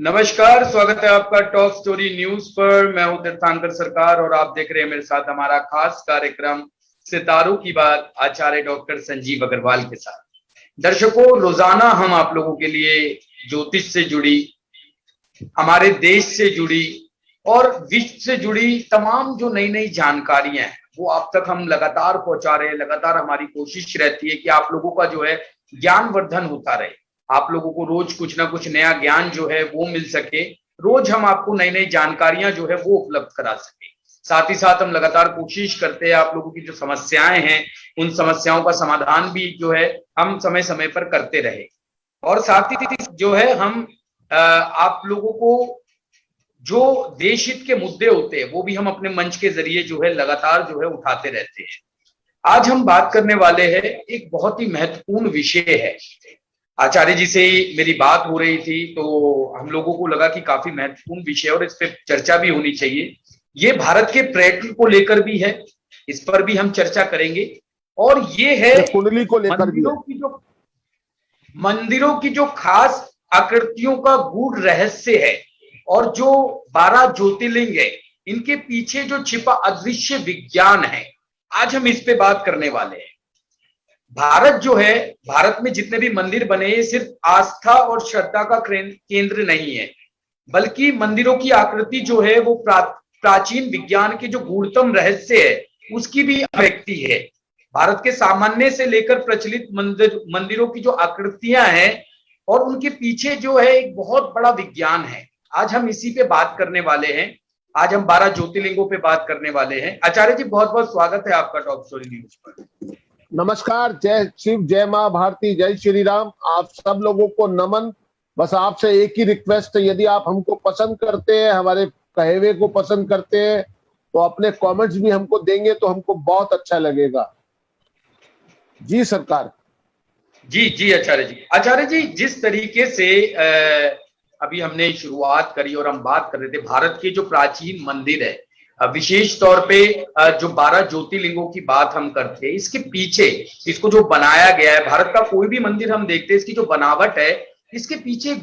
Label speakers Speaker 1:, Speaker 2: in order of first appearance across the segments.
Speaker 1: नमस्कार, स्वागत है आपका टॉप स्टोरी न्यूज पर। मैं हूं तीर्थंकर सरकार और आप देख रहे हैं मेरे साथ हमारा खास कार्यक्रम सितारों की बात आचार्य डॉक्टर संजीव अग्रवाल के साथ। दर्शकों, रोजाना हम आप लोगों के लिए ज्योतिष से जुड़ी, हमारे देश से जुड़ी और विश्व से जुड़ी तमाम जो नई नई जानकारियां हैं वो आप तक हम लगातार पहुंचा रहे हैं। लगातार हमारी कोशिश रहती है कि आप लोगों का जो है ज्ञानवर्धन होता रहे, आप लोगों को रोज कुछ ना कुछ नया ज्ञान जो है वो मिल सके, रोज हम आपको नई नई जानकारियां जो है वो उपलब्ध करा सके। साथ ही साथ हम लगातार कोशिश करते हैं आप लोगों की जो समस्याएं हैं उन समस्याओं का समाधान भी जो है हम समय समय पर करते रहे। और साथ ही जो है हम आप लोगों को जो देश हित के मुद्दे होते हैं वो भी हम अपने मंच के जरिए जो है लगातार जो है उठाते रहते हैं। आज हम बात करने वाले हैं, एक बहुत ही महत्वपूर्ण विषय है। आचार्य जी से मेरी बात हो रही थी तो हम लोगों को लगा कि काफी महत्वपूर्ण विषय और इस पर चर्चा भी होनी चाहिए। ये भारत के पर्यटन को लेकर भी है, इस पर भी हम चर्चा करेंगे। और ये है
Speaker 2: कुंडली को लेकर भी
Speaker 1: मंदिरों की जो खास आकृतियों का गूढ़ रहस्य है और जो 12 ज्योतिर्लिंग है, इनके पीछे जो छिपा अदृश्य विज्ञान है, आज हम इस पे बात करने वाले हैं। भारत जो है, भारत में जितने भी मंदिर बने हैं सिर्फ आस्था और श्रद्धा का केंद्र नहीं है, बल्कि मंदिरों की आकृति जो है वो प्राचीन विज्ञान के जो गूढ़तम रहस्य है उसकी भी अभिव्यक्ति है। भारत के सामान्य से लेकर प्रचलित मंदिरों की जो आकृतियां हैं और उनके पीछे जो है एक बहुत बड़ा विज्ञान है। आज हम इसी पे बात करने वाले हैं। आज हम 12 ज्योतिर्लिंगों पे बात करने वाले हैं। आचार्य जी, बहुत बहुत स्वागत है आपका टॉप स्टोरी न्यूज पर।
Speaker 2: नमस्कार, जय शिव, जय मां भारती, जय श्री राम। आप सब लोगों को नमन। बस आपसे एक ही रिक्वेस्ट है, यदि आप हमको पसंद करते हैं, हमारे कहे हुए को पसंद करते हैं, तो अपने कमेंट्स भी हमको देंगे तो हमको बहुत अच्छा लगेगा। जी सरकार।
Speaker 1: जी जी आचार्य जी। आचार्य जी, जिस तरीके से अभी हमने शुरुआत करी और हम बात कर रहे थे भारत के जो प्राचीन मंदिर है, विशेष तौर पे जो 12 ज्योतिर्लिंगों की बात हम करते हैं, इसके पीछे इसको जो बनाया गया है, भारत का कोई भी मंदिर हम देखते हैं इसकी जो बनावट है, इसके पीछे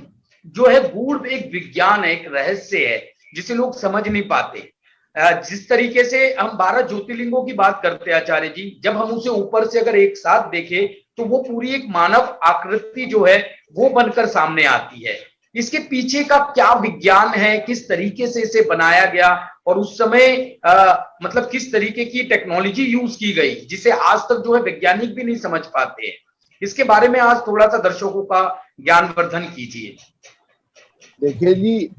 Speaker 1: जो है गूढ़ एक विज्ञान है, एक रहस्य है जिसे लोग समझ नहीं पाते। जिस तरीके से हम 12 ज्योतिर्लिंगों की बात करते हैं आचार्य जी, जब हम उसे ऊपर से अगर एक साथ देखें तो वो पूरी एक मानव आकृति जो है वो बनकर सामने आती है। इसके पीछे का क्या विज्ञान है, किस तरीके से इसे बनाया गया और उस समय मतलब किस तरीके की टेक्नोलॉजी यूज की गई जिसे आज तक जो है वैज्ञानिक भी नहीं समझ पाते हैं, इसके बारे में आज थोड़ा सा दर्शकों का ज्ञानवर्धन कीजिए।
Speaker 2: देखिए जी,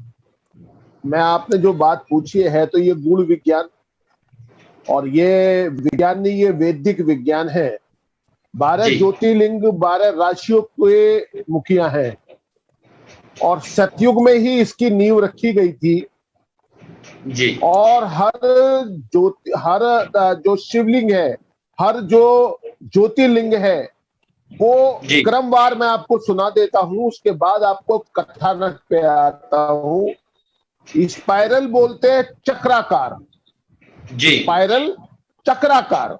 Speaker 2: मैं आपने जो बात पूछी है तो ये गूढ़ विज्ञान, और ये विज्ञान नहीं, ये वैदिक विज्ञान है। 12 ज्योतिर्लिंग 12 राशियों के मुखिया हैं और सतयुग में ही इसकी नींव रखी गई थी
Speaker 1: जी।
Speaker 2: और हर जो शिवलिंग है, हर जो ज्योतिर्लिंग है वो क्रमवार मैं आपको सुना देता हूं, उसके बाद आपको कथानक पे आता हूं। स्पाइरल बोलते हैं चक्राकार
Speaker 1: जी,
Speaker 2: स्पाइरल चक्राकार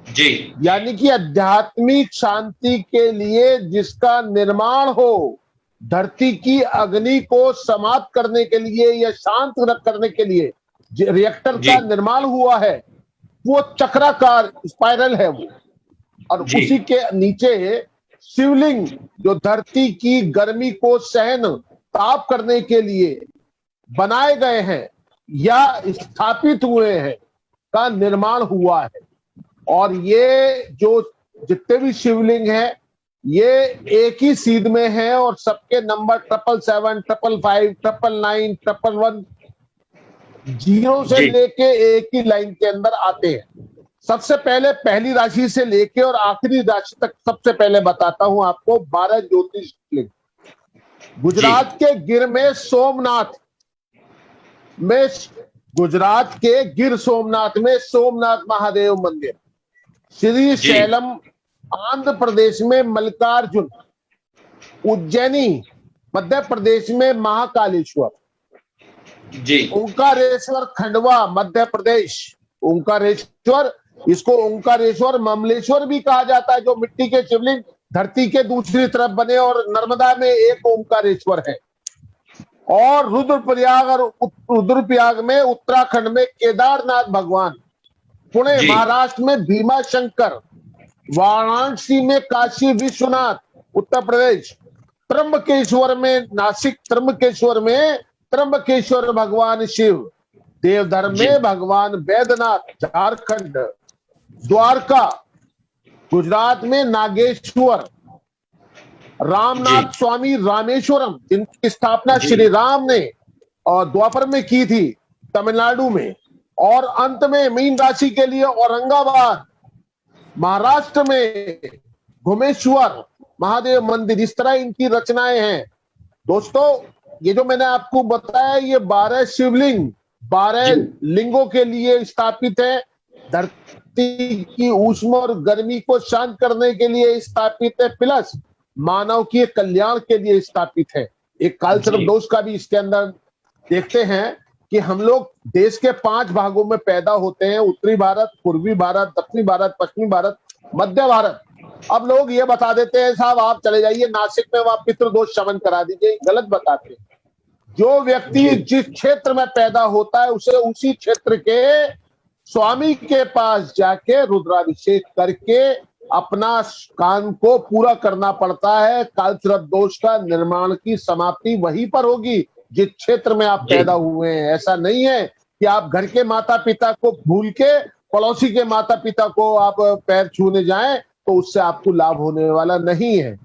Speaker 1: जी,
Speaker 2: यानी कि आध्यात्मिक शांति के लिए जिसका निर्माण हो, धरती की अग्नि को समाप्त करने के लिए या शांत करने के लिए रिएक्टर का निर्माण हुआ है, वो चक्राकार स्पाइरल है वो। और उसी के नीचे शिवलिंग जो धरती की गर्मी को सहन ताप करने के लिए बनाए गए हैं या स्थापित हुए हैं का निर्माण हुआ है। और ये जो जितने भी शिवलिंग हैं ये एक ही सीध में है और सबके नंबर 777, 555, 999, 111 जीरो से लेके एक ही लाइन के अंदर आते हैं। सबसे पहले पहली राशि से लेके और आखिरी राशि तक सबसे पहले बताता हूं आपको 12 ज्योतिर्लिंग। गुजरात के गिर में सोमनाथ में, गुजरात के गिर सोमनाथ में सोमनाथ महादेव मंदिर, श्री शैलम आंध्र प्रदेश में मल्लिकार्जुन, उज्जैनी मध्य प्रदेश में महाकालेश्वर, ओंकारेश्वर खंडवा मध्य प्रदेश, ओंकारेश्वर, इसको ओंकारेश्वर ममलेश्वर भी कहा जाता है, जो मिट्टी के शिवलिंग धरती के दूसरी तरफ बने और नर्मदा में एक ओंकारेश्वर है। और रुद्रप्रयाग में उत्तराखंड में केदारनाथ भगवान, पुणे
Speaker 1: जी
Speaker 2: महाराष्ट्र में भीमा शंकर, वाराणसी में काशी विश्वनाथ, उत्तर प्रदेश त्र्यंबकेश्वर में, नासिक त्र्यंबकेश्वर में त्र्यंबकेश्वर भगवान शिव, देवधर
Speaker 1: जी
Speaker 2: में भगवान वैद्यनाथ, झारखंड द्वारका, गुजरात में नागेश्वर,
Speaker 1: जी
Speaker 2: रामनाथ स्वामी रामेश्वरम जिनकी स्थापना
Speaker 1: जी
Speaker 2: श्री राम ने और द्वापर में की थी तमिलनाडु में, और अंत में मीन राशि के लिए औरंगाबाद महाराष्ट्र में घुमेश्वर महादेव मंदिर। इस तरह इनकी रचनाएं हैं। दोस्तों, ये जो मैंने आपको बताया, ये 12 शिवलिंग 12 लिंगों के लिए स्थापित है। धरती की ऊष्मा और गर्मी को शांत करने के लिए स्थापित है, प्लस मानव के कल्याण के लिए स्थापित है। एक कालसर्प दोष का भी इसके अंदर देखते हैं कि हम लोग देश के 5 भागों में पैदा होते हैं, उत्तरी भारत, पूर्वी भारत, दक्षिणी भारत, पश्चिमी भारत, मध्य भारत। अब लोग ये बता देते हैं साहब आप चले जाइए नासिक में, वहां पितृदोष शमन करा दीजिए। गलत बताते हैं। जो व्यक्ति जिस क्षेत्र में पैदा होता है उसे उसी क्षेत्र के स्वामी के पास जाके रुद्राभिषेक करके अपना काम को पूरा करना पड़ता है। कालसर्प दोष का निर्माण की समाप्ति वहीं पर होगी जिस क्षेत्र में आप पैदा हुए हैं। ऐसा नहीं है कि आप घर के माता पिता को भूल के पड़ोसी के माता पिता को आप पैर छूने जाएं तो उससे आपको लाभ होने वाला नहीं है।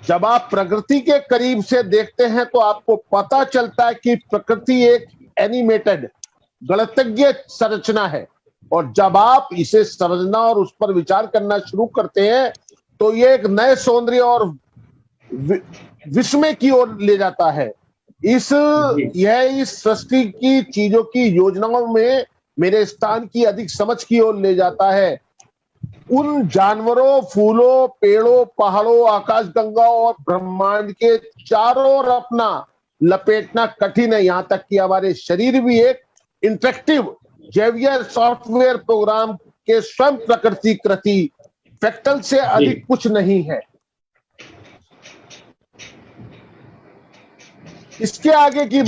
Speaker 2: जब आप प्रकृति के करीब से देखते हैं तो आपको पता चलता है कि प्रकृति एक एनिमेटेड गणितज्ञ संरचना है, और जब आप इसे समझना और उस पर विचार करना शुरू करते हैं तो ये एक नए सौंदर्य और विस्मय की ओर ले जाता है। इस सृष्टि की चीजों की योजनाओं में मेरे स्थान की अधिक समझ की ओर ले जाता है। उन जानवरों, फूलों, पेड़ों, पहाड़ों, आकाशगंगा और ब्रह्मांड के चारों ओर अपना लपेटना कठिन है। यहां तक कि हमारे शरीर भी एक इंटरेक्टिव जैवियर सॉफ्टवेयर प्रोग्राम के स्वयं प्रकृति कृति फैक्टल से अधिक कुछ नहीं है। इसके आगे की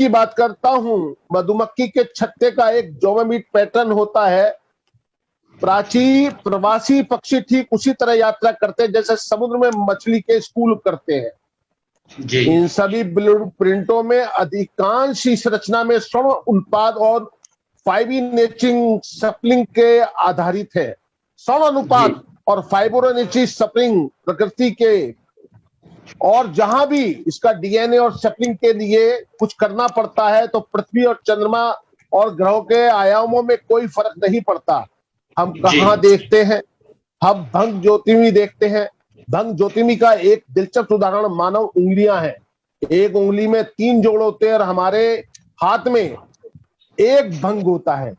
Speaker 2: बात करता हूं। मधुमक्खी के छत्ते का एक ज्योमेट्रिक पैटर्न होता है। प्रवासी पक्षी ठीक उसी तरह यात्रा करते हैं जैसे समुद्र में मछली के स्कूल करते हैं। इन सभी प्रिंटों में अधिकांश इस रचना में स्वर्ण उत्पाद और फाइब्रोनेचिंग सप्लिंग के आधारित है। स्वर्ण अनुपात और फाइब्रोनेचिंग सप्लिंग प्रकृति के, और जहां भी इसका डीएनए और सप्लिंग के लिए कुछ करना पड़ता है तो पृथ्वी और चंद्रमा और ग्रहों के आयामों में कोई फर्क नहीं पड़ता। हम कहां देखते हैं? हम भंग ज्योतिर्मयी देखते हैं। भंग ज्योतिर्मयी का एक दिलचस्प उदाहरण मानव उंगलियां हैं। एक उंगली में 3 जोड़ होते हैं और हमारे हाथ में एक भंग होता है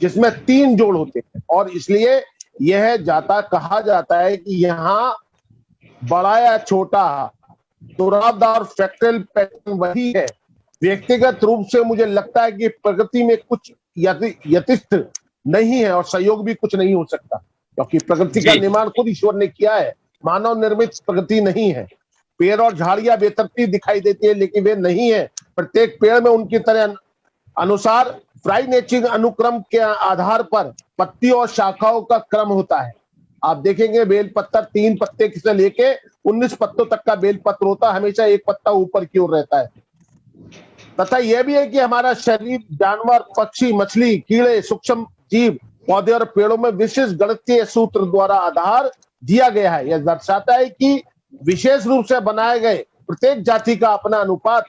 Speaker 2: जिसमें 3 जोड़ होते हैं, और इसलिए यह कहा जाता है कि यहाँ बड़ा या छोटा दुरावदार फ्रैक्टल पैटर्न वही है। व्यक्तिगत रूप से मुझे लगता है कि प्रकृति में कुछ यथार्थ नहीं है और सहयोग भी कुछ नहीं हो सकता, क्योंकि प्रकृति का निर्माण खुद ईश्वर ने किया है। मानव निर्मित प्रकृति नहीं है। पेड़ और झाड़ियां बेतरतीब दिखाई देती है लेकिन वे नहीं है। प्रत्येक पेड़ में उनकी तरह अनुसार फ्राइनेचिंग अनुक्रम के आधार पर पत्ती और शाखाओं का क्रम होता है। आप देखेंगे बेल पत्थर 3 पत्ते से लेके 19 पत्तों तक का बेल पत्र होता है, हमेशा एक पत्ता ऊपर की ओर रहता है। तथा यह भी है कि हमारा शरीर जानवर, पक्षी, मछली, कीड़े, सूक्ष्म जीव, पौधे और पेड़ों में विशेष गणितीय सूत्र द्वारा आधार दिया गया है। यह दर्शाता है कि विशेष रूप से बनाए गए प्रत्येक जाति का अपना अनुपात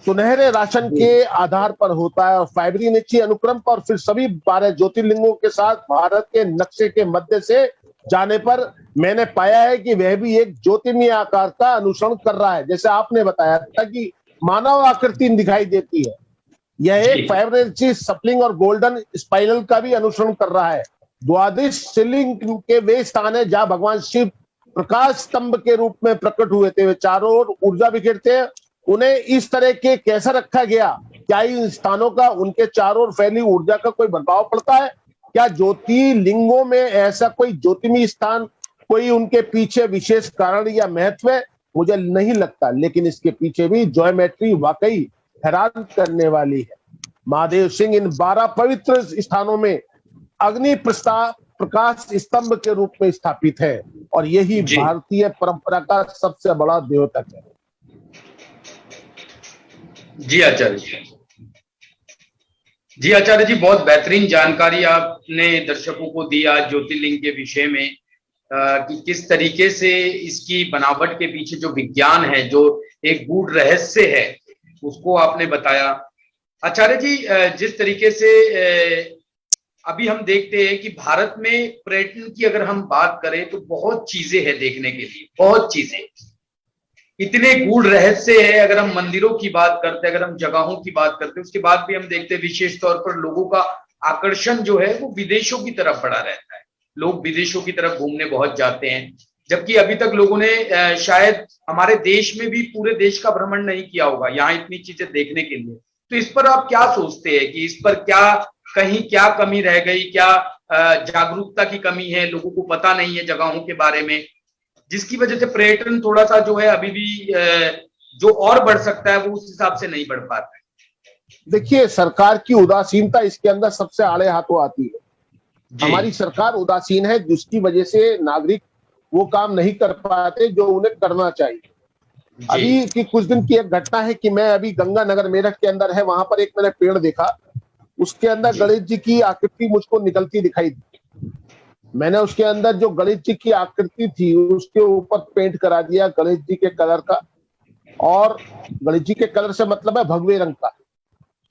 Speaker 2: सुनहरे राशन के आधार पर होता है और फाइब्रोनेची अनुक्रम पर फिर सभी 12 ज्योतिर्लिंगों के साथ भारत के नक्शे के मध्य से जाने पर मैंने पाया है कि वह भी एक ज्योतिर्मय आकार का अनुसरण कर रहा है। जैसे आपने बताया था कि मानव आकृति दिखाई देती है, यह एक फाइब्रोनेची सप्लिंग और गोल्डन स्पाइरल का भी अनुसरण कर रहा है। द्वादश शिवलिंग के वे स्थान है जहां भगवान शिव प्रकाश स्तंभ के रूप में प्रकट हुए थे। वे चारों ओर ऊर्जा बिखेरते हैं। उन्हें इस तरह के कैसा रखा गया? क्या इन स्थानों का उनके चारों ओर फैली ऊर्जा का कोई प्रभाव पड़ता है? क्या ज्योतिर्लिंगों में ऐसा कोई ज्योतिर्मय स्थान, कोई उनके पीछे विशेष कारण या महत्व है? मुझे नहीं लगता, लेकिन इसके पीछे भी ज्योमेट्री वाकई हैरान करने वाली है। महादेव सिंह इन 12 पवित्र स्थानों में अग्नि प्रस्ताव प्रकाश स्तंभ के रूप में स्थापित है और यही
Speaker 1: जी
Speaker 2: भारतीय परंपरा का सबसे बड़ा द्योतक है।
Speaker 1: जी आचार्य जी। जी आचार्य जी, बहुत बेहतरीन जानकारी आपने दर्शकों को दी आज ज्योतिर्लिंग के विषय में, कि किस तरीके से इसकी बनावट के पीछे जो विज्ञान है, जो एक गूढ़ रहस्य है, उसको आपने बताया। आचार्य जी, जिस तरीके से अभी हम देखते हैं कि भारत में पर्यटन की अगर हम बात करें तो बहुत चीजें हैं देखने के लिए, बहुत चीजें, इतने गूढ़ रहस्य है। अगर हम मंदिरों की बात करते हैं, अगर हम जगहों की बात करते हैं, उसके बाद भी हम देखते हैं विशेष तौर पर लोगों का आकर्षण जो है वो विदेशों की तरफ बढ़ा रहता है। लोग विदेशों की तरफ घूमने बहुत जाते हैं, जबकि अभी तक लोगों ने शायद हमारे देश में भी पूरे देश का भ्रमण नहीं किया होगा, यहाँ इतनी चीजें देखने के लिए। तो इस पर आप क्या सोचते हैं कि इस पर क्या कहीं क्या कमी रह गई, क्या जागरूकता की कमी है, लोगों को पता नहीं है जगहों के बारे में, जिसकी वजह से पर्यटन थोड़ा सा जो है अभी भी जो और बढ़ सकता है वो उस हिसाब से नहीं बढ़ पाता है?
Speaker 2: देखिए, सरकार की उदासीनता इसके अंदर सबसे आड़े हाथों आती है। हमारी सरकार उदासीन है, जिसकी वजह से नागरिक वो काम नहीं कर पाते जो उन्हें करना चाहिए। अभी की कुछ दिन की एक घटना है कि मैं अभी गंगानगर मेरठ के अंदर है, वहां पर एक मैंने पेड़ देखा, उसके अंदर गणेश जी की आकृति मुझको निकलती दिखाई दी। मैंने उसके अंदर जो गणेश जी की आकृति थी उसके ऊपर पेंट करा दिया गणेश जी के कलर का, और गणेश जी के कलर से मतलब है भगवे रंग का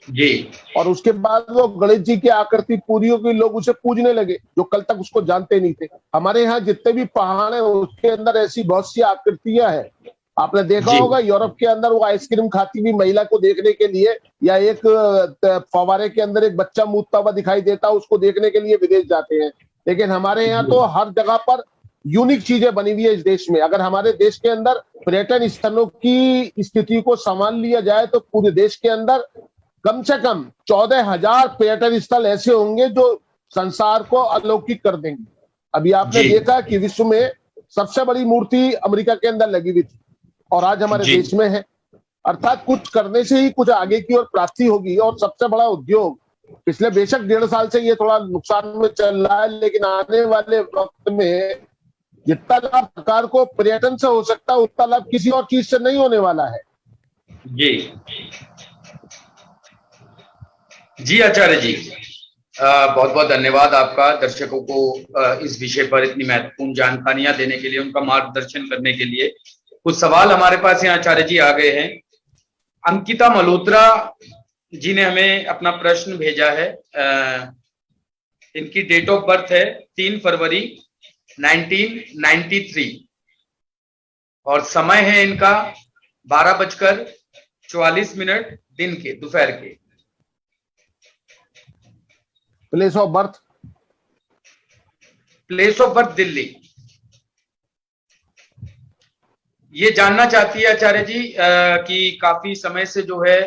Speaker 1: जी।
Speaker 2: और उसके बाद वो गणेश जी की आकृति पूरी हो गई, लोग उसे पूजने लगे जो कल तक उसको जानते नहीं थे। हमारे यहाँ जितने भी पहाड़ है उसके अंदर ऐसी बहुत सी आकृतियां हैं। आपने देखा होगा यूरोप के अंदर वो आइसक्रीम खाती हुई महिला को देखने के लिए, या एक फव्वारे के अंदर एक बच्चा मुतता हुआ दिखाई देता है, उसको देखने के लिए विदेश जाते हैं। लेकिन हमारे यहाँ तो हर जगह पर यूनिक चीजें बनी हुई है इस देश में। अगर हमारे देश के अंदर पर्यटन स्थलों की स्थिति को संभाल लिया जाए तो पूरे देश के अंदर कम से कम 14,000 पर्यटन स्थल ऐसे होंगे जो संसार को अलौकिक कर देंगे। अभी आपने देखा कि विश्व में सबसे बड़ी मूर्ति अमेरिका के अंदर लगी हुई थी और आज हमारे देश में है। अर्थात कुछ करने से ही कुछ आगे की ओर प्राप्ति होगी। और सबसे बड़ा उद्योग पिछले बेशक 1.5 साल से ये थोड़ा नुकसान में चल रहा है, लेकिन आने वाले वक्त में जितना लाभ सरकार को पर्यटन से हो सकता है उतना लाभ किसी और चीज से नहीं होने वाला है।
Speaker 1: जी जी आचार्य जी, बहुत बहुत धन्यवाद आपका दर्शकों को इस विषय पर इतनी महत्वपूर्ण जानकारियां देने के लिए, उनका मार्गदर्शन करने के लिए। कुछ सवाल हमारे पास यहाँ आचार्य जी आ गए हैं। अंकिता मल्होत्रा जी ने हमें अपना प्रश्न भेजा है। इनकी डेट ऑफ बर्थ है 3 फरवरी 1993 और समय है इनका 12:44 दिन के, दोपहर के।
Speaker 2: Place of birth?
Speaker 1: Place of birth Delhi. ये जानना चाहती है आचार्य जी कि काफी समय से जो है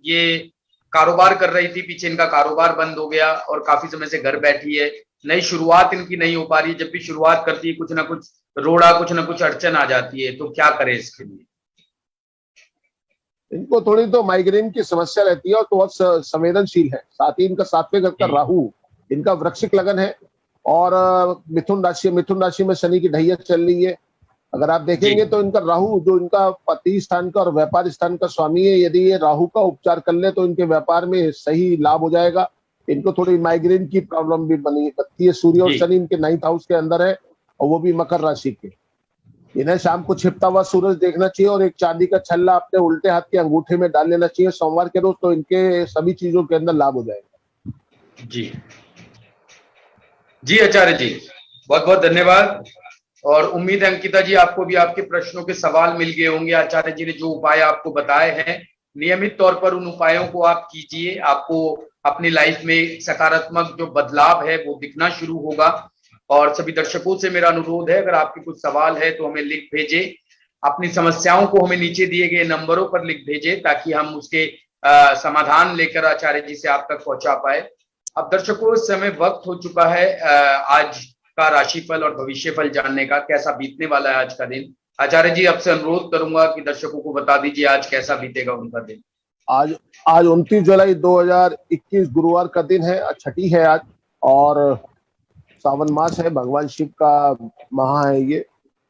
Speaker 1: ये कारोबार कर रही थी, पीछे इनका कारोबार बंद हो गया और काफी समय से घर बैठी है, नई शुरुआत इनकी नहीं हो पा रही है। जब भी शुरुआत करती है कुछ ना कुछ रोड़ा, कुछ ना कुछ अड़चन आ जाती है, तो क्या करे इसके लिए?
Speaker 2: इनको थोड़ी तो माइग्रेन की समस्या रहती है और तो बहुत संवेदनशील है। साथ ही इनका 7वें घर का राहु, इनका वृश्चिक लगन है और मिथुन राशि में शनि की ढैया चल रही है। अगर आप देखेंगे तो इनका राहु जो इनका पति स्थान का और व्यापार स्थान का स्वामी है, यदि ये राहु का उपचार कर ले तो इनके व्यापार में सही लाभ हो जाएगा। इनको थोड़ी माइग्रेन की प्रॉब्लम भी बनती है। सूर्य और शनि इनके 9th हाउस के अंदर है और वो भी मकर राशि के। इन्हें शाम को छिपता हुआ सूरज देखना चाहिए और एक चांदी का छल्ला अपने उल्टे हाथ के अंगूठे में डाल लेना चाहिए सोमवार के रोज, तो इनके सभी चीजों के अंदर लाभ हो जाएगा।
Speaker 1: जी जी आचार्य जी, बहुत बहुत धन्यवाद। और उम्मीद है अंकिता जी आपको भी आपके प्रश्नों के सवाल मिल गए होंगे। आचार्य जी ने जो उपाय आपको बताए हैं, नियमित तौर पर उन उपायों को आप कीजिए, आपको अपनी लाइफ में सकारात्मक जो बदलाव है वो दिखना शुरू होगा। और सभी दर्शकों से मेरा अनुरोध है, अगर आपके कुछ सवाल है तो हमें लिख भेजे, अपनी समस्याओं को हमें नीचे दिए गए नंबरों पर लिख भेजे ताकि हम उसके समाधान लेकर आचार्य जी से आप तक पहुंचा पाए। अब दर्शकों, इस समय वक्त हो चुका है आज का राशिफल और भविष्यफल जानने का, कैसा बीतने वाला है आज का दिन। आचार्य जी, आपसे अनुरोध करूंगा कि दर्शकों को बता दीजिए आज कैसा बीतेगा उनका दिन।
Speaker 2: आज आज 29 जुलाई 2021 गुरुवार का दिन है, छठी है आज, और सावन मास है, भगवान शिव का माह है ये।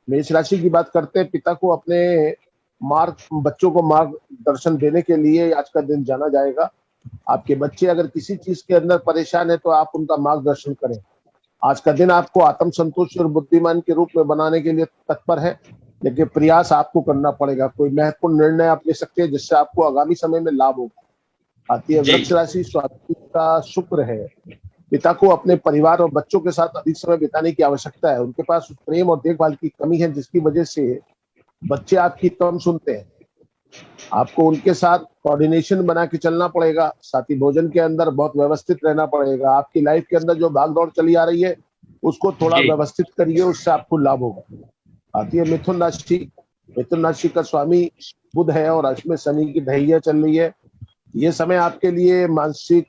Speaker 2: मेष राशि की बात करते हैं। पिता को अपने बच्चों को मार्गदर्शन देने के लिए आज का दिन जाना जाएगा। आपके बच्चे अगर किसी चीज के अंदर परेशान है तो आप उनका मार्गदर्शन करें। आज का दिन आपको आत्म संतुष्ट और बुद्धिमान के रूप में बनाने के लिए तत्पर है, लेकिन प्रयास आपको करना पड़ेगा। कोई महत्वपूर्ण निर्णय आप ले सकते हैं जिससे आपको आगामी समय में लाभ होगा। आती है वृक्ष राशि, स्वाति का शुक्र है। पिता को अपने परिवार और बच्चों के साथ अधिक समय बिताने की आवश्यकता है। उनके पास प्रेम और देखभाल की कमी है, जिसकी वजह से बच्चे आपकी कम सुनते हैं। आपको उनके साथ कोऑर्डिनेशन बना के चलना पड़ेगा। साथ ही भोजन के अंदर बहुत व्यवस्थित रहना पड़ेगा। आपकी लाइफ के अंदर जो भागदौड़ चली आ रही है उसको थोड़ा व्यवस्थित करिए, उससे आपको लाभ होगा। आती है मिथुन राशि। मिथुन राशि का स्वामी बुध है और अष्टमें शनि की ढैया चल रही है। ये समय आपके लिए मानसिक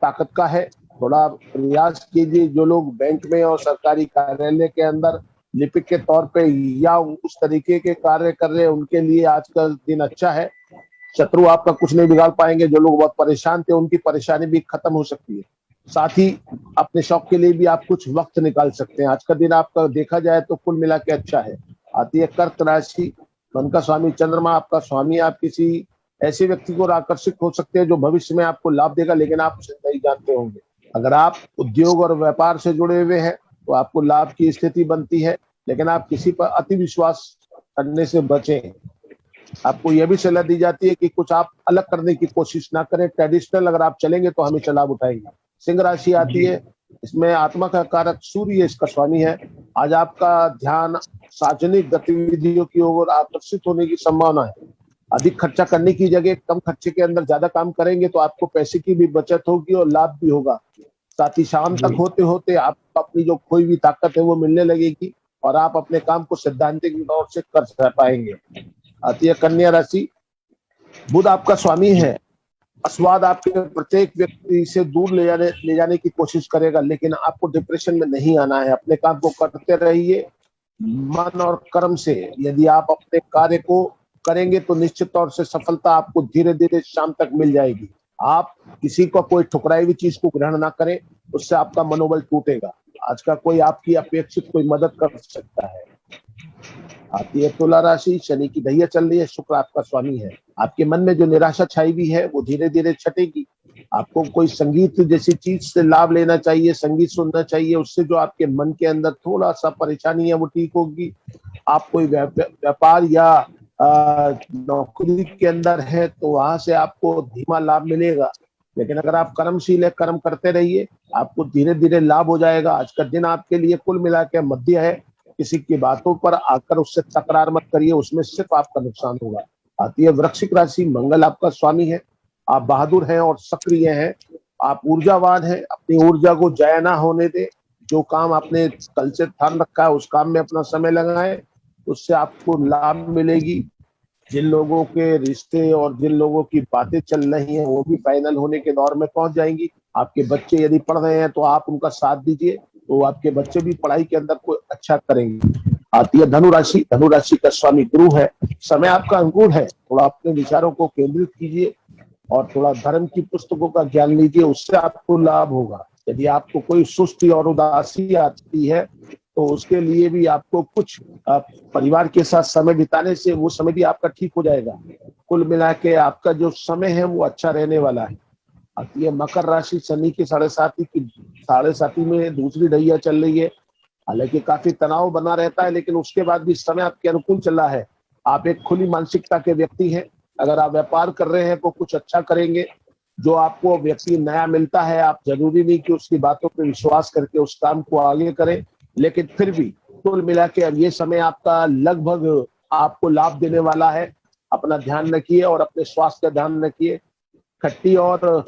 Speaker 2: ताकत का है। थोड़ा प्रयास कीजिए। जो लोग बैंक में और सरकारी कार्यालय के अंदर लिपिक के तौर पे या उस तरीके के कार्य कर रहे हैं, उनके लिए आज का दिन अच्छा है। शत्रु आपका कुछ नहीं बिगाड़ पाएंगे। जो लोग बहुत परेशान थे उनकी परेशानी भी खत्म हो सकती है। साथ ही अपने शौक के लिए भी आप कुछ वक्त निकाल सकते हैं। आज का दिन आपका देखा जाए तो कुल मिला के अच्छा है। आती है कर्क राशि। मन का स्वामी चंद्रमा आपका स्वामी। आप किसी ऐसे व्यक्ति को आकर्षित हो सकते हैं जो भविष्य में आपको लाभ देगा, लेकिन आप उसे नहीं जानते होंगे। अगर आप उद्योग और व्यापार से जुड़े हुए हैं तो आपको लाभ की स्थिति बनती है, लेकिन आप किसी पर अति विश्वास करने से बचें। आपको यह भी सलाह दी जाती है कि कुछ आप अलग करने की कोशिश ना करें। ट्रेडिशनल अगर आप चलेंगे तो हमेशा लाभ उठाएंगे। सिंह राशि आती है। इसमें आत्मा का कारक सूर्य इसका स्वामी है। आज आपका ध्यान सार्वजनिक गतिविधियों की ओर आकर्षित होने की संभावना है। अधिक खर्चा करने की जगह कम खर्चे के अंदर ज्यादा काम करेंगे तो आपको पैसे की भी बचत होगी और लाभ भी होगा। साथ ही शाम तक होते होते आपको अपनी जो खोई हुई ताकत है वो मिलने लगेगी और आप अपने काम को सैद्धांतिक तौर से कर पाएंगे। आती है कन्या राशि। बुध आपका स्वामी है। अस्वाद आपके प्रत्येक व्यक्ति से दूर ले जाने की कोशिश करेगा, लेकिन आपको डिप्रेशन में नहीं आना है। अपने काम को करते रहिए मन और कर्म से। यदि आप अपने कार्य को करेंगे तो निश्चित तौर से सफलता आपको धीरे धीरे शाम तक मिल जाएगी। आप किसी को कोई ठुकराई हुई चीज को ग्रहण ना करें, उससे आपका मनोबल टूटेगा। आज का कोई आपकी अपेक्षित कोई मदद कर सकता है। आती है तुला राशि। शनि की ढैया चल रही है। शुक्र आपका स्वामी है। आपके मन में जो निराशा छाई हुई है वो धीरे धीरे छटेगी। आपको कोई संगीत जैसी चीज से लाभ लेना चाहिए, संगीत सुनना चाहिए। उससे जो आपके मन के अंदर थोड़ा सा परेशानी है वो ठीक होगी। आप कोई व्यापार या नौकरी के अंदर है तो वहां से आपको धीमा लाभ मिलेगा, लेकिन अगर आप कर्मशील है, कर्म करते रहिए, आपको धीरे धीरे लाभ हो जाएगा। आज का दिन आपके लिए कुल मिला के मध्य है। किसी की बातों पर आकर उससे तकरार मत करिए, उसमें सिर्फ आपका नुकसान होगा। आती है वृश्चिक राशि। मंगल आपका स्वामी है। आप बहादुर हैं और सक्रिय हैं। आप ऊर्जावान हैं। अपनी ऊर्जा को जाया ना होने दे। जो काम आपने कल से ठान रखा है उस काम में अपना समय लगाएं, उससे आपको लाभ मिलेगी। जिन लोगों के रिश्ते और जिन लोगों की बातें चल रही हैं वो भी फाइनल होने के दौर में पहुंच जाएंगी। आपके बच्चे यदि पढ़ रहे हैं तो आप उनका साथ दीजिए, तो आपके बच्चे भी पढ़ाई के अंदर कोई अच्छा करेंगे। आती है धनु राशि। धनु राशि का स्वामी गुरु है। समय आपका अनुकूल है। थोड़ा अपने विचारों को केंद्रित कीजिए और थोड़ा धर्म की पुस्तकों का ज्ञान लीजिए, उससे आपको लाभ होगा। यदि आपको कोई सुस्ती और उदासी आती है तो उसके लिए भी आपको कुछ परिवार के साथ समय बिताने से वो समय भी आपका ठीक हो जाएगा। कुल मिला के आपका जो समय है वो अच्छा रहने वाला है। आती है मकर राशि। शनि की 7.5 में दूसरी ढैया चल रही है। हालांकि काफी तनाव बना रहता है, लेकिन उसके बाद भी समय आपके अनुकूल चल रहा है। आप एक खुली मानसिकता के व्यक्ति हैं। अगर आप व्यापार कर रहे हैं तो कुछ अच्छा करेंगे। जो आपको व्यक्ति नया मिलता है, आप जरूरी नहीं कि उसकी बातों पर विश्वास करके उस काम को आगे करें, लेकिन फिर भी कुल मिला के अब ये समय आपका लगभग आपको लाभ देने वाला है। अपना ध्यान रखिए और अपने स्वास्थ्य का ध्यान रखिए। खट्टी और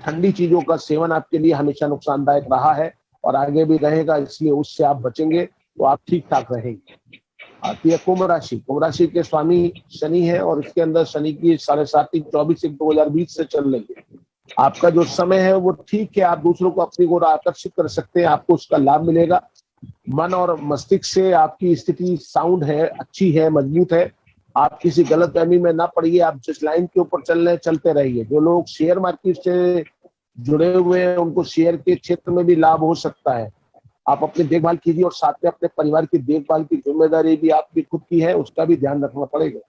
Speaker 2: ठंडी चीजों का सेवन आपके लिए हमेशा नुकसानदायक रहा है और आगे भी रहेगा, इसलिए उससे आप बचेंगे तो आप ठीक ठाक रहेंगे। आती है कुंभ राशि। कुंभ राशि के स्वामी शनि है और इसके अंदर शनि की 7.5/24/2020 से चल रही है। आपका जो समय है वो ठीक है। आप दूसरों को अपनी ओर आकर्षित कर सकते हैं, आपको उसका लाभ मिलेगा। मन और मस्तिष्क से आपकी स्थिति साउंड है, अच्छी है, मजबूत है। आप किसी गलतफहमी में ना पड़िए, आप जिस लाइन के ऊपर चल रहे हैं चलते रहिए। जो लोग शेयर मार्केट से जुड़े हुए हैं उनको शेयर के क्षेत्र में भी लाभ हो सकता है। आप अपनी देखभाल कीजिए और साथ में अपने परिवार की देखभाल की जिम्मेदारी भी आपकी खुद की है, उसका भी ध्यान रखना पड़ेगा।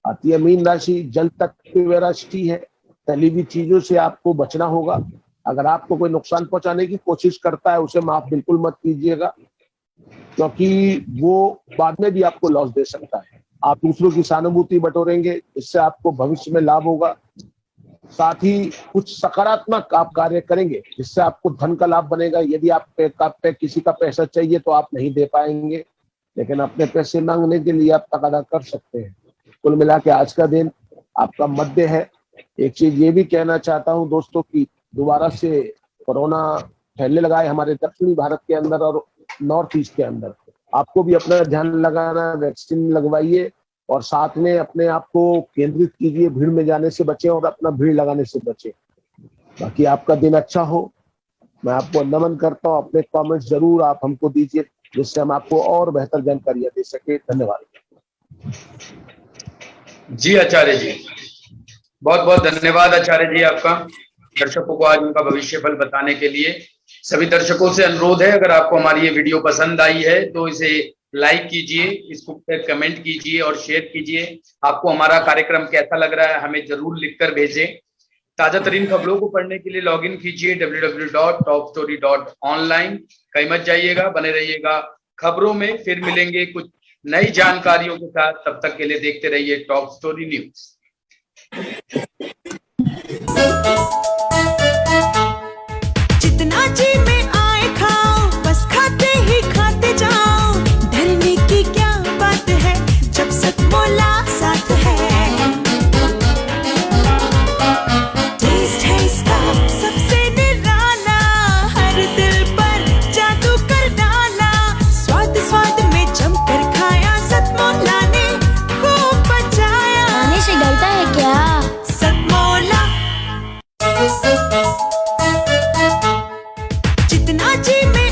Speaker 2: आती है मीन राशि, जल तक की राशि है। तली हुई चीजों से आपको बचना होगा। अगर आपको कोई नुकसान पहुंचाने की कोशिश करता है उसे माफ बिल्कुल मत कीजिएगा, क्योंकि वो बाद में भी आपको लॉस दे सकता है। आप दूसरों की सहानुभूति बटोरेंगे, इससे आपको भविष्य में लाभ होगा। साथ ही कुछ सकारात्मक आप कार्य करेंगे जिससे आपको धन का लाभ बनेगा। यदि आप पे किसी का पैसा चाहिए तो आप नहीं दे पाएंगे, लेकिन अपने पैसे मांगने के लिए आप तकादा कर सकते हैं। कुल मिला के आज का दिन आपका मध्य है। एक चीज ये भी कहना चाहता हूँ दोस्तों की दोबारा से कोरोना फैलने लगा है हमारे दक्षिणी भारत के अंदर और नॉर्थ ईस्ट के अंदर। आपको भी अपना ध्यान लगाना, वैक्सीन लगवाइए और साथ में अपने आप को केंद्रित कीजिए। भीड़ में जाने से बचें और अपना भीड़ लगाने से बचें। बाकी आपका दिन अच्छा हो। मैं आपको नमन करता हूँ। अपने कमेंट्स जरूर आप हमको दीजिए जिससे हम आपको और बेहतर जानकारियां दे सके। धन्यवाद।
Speaker 1: जी आचार्य जी, बहुत बहुत धन्यवाद आचार्य जी आपका, दर्शकों को आज उनका भविष्य फल बताने के लिए। सभी दर्शकों से अनुरोध है, अगर आपको हमारी ये वीडियो पसंद आई है तो इसे लाइक कीजिए, इसको कमेंट कीजिए और शेयर कीजिए। आपको हमारा कार्यक्रम कैसा लग रहा है हमें जरूर लिखकर भेजें। ताजा तरीन खबरों को पढ़ने के लिए लॉगिन कीजिए www.topstory.online। कहीं मत जाइएगा, बने रहिएगा खबरों में। फिर मिलेंगे कुछ नई जानकारियों के साथ, तब तक के लिए देखते रहिए टॉप स्टोरी न्यूज।
Speaker 3: जितना जी में आए खाओ, बस खाते ही खाते जाओ। डरने की क्या बात है जब सतमोला साथ है। टेस्ट है इसका सबसे निराला, हर दिल पर जादू कर डाला। स्वाद स्वाद में जमकर खाया, सतमोला ने खूब बचाया।
Speaker 4: खाने से डरता है क्या?
Speaker 3: सतमोला जितना जी में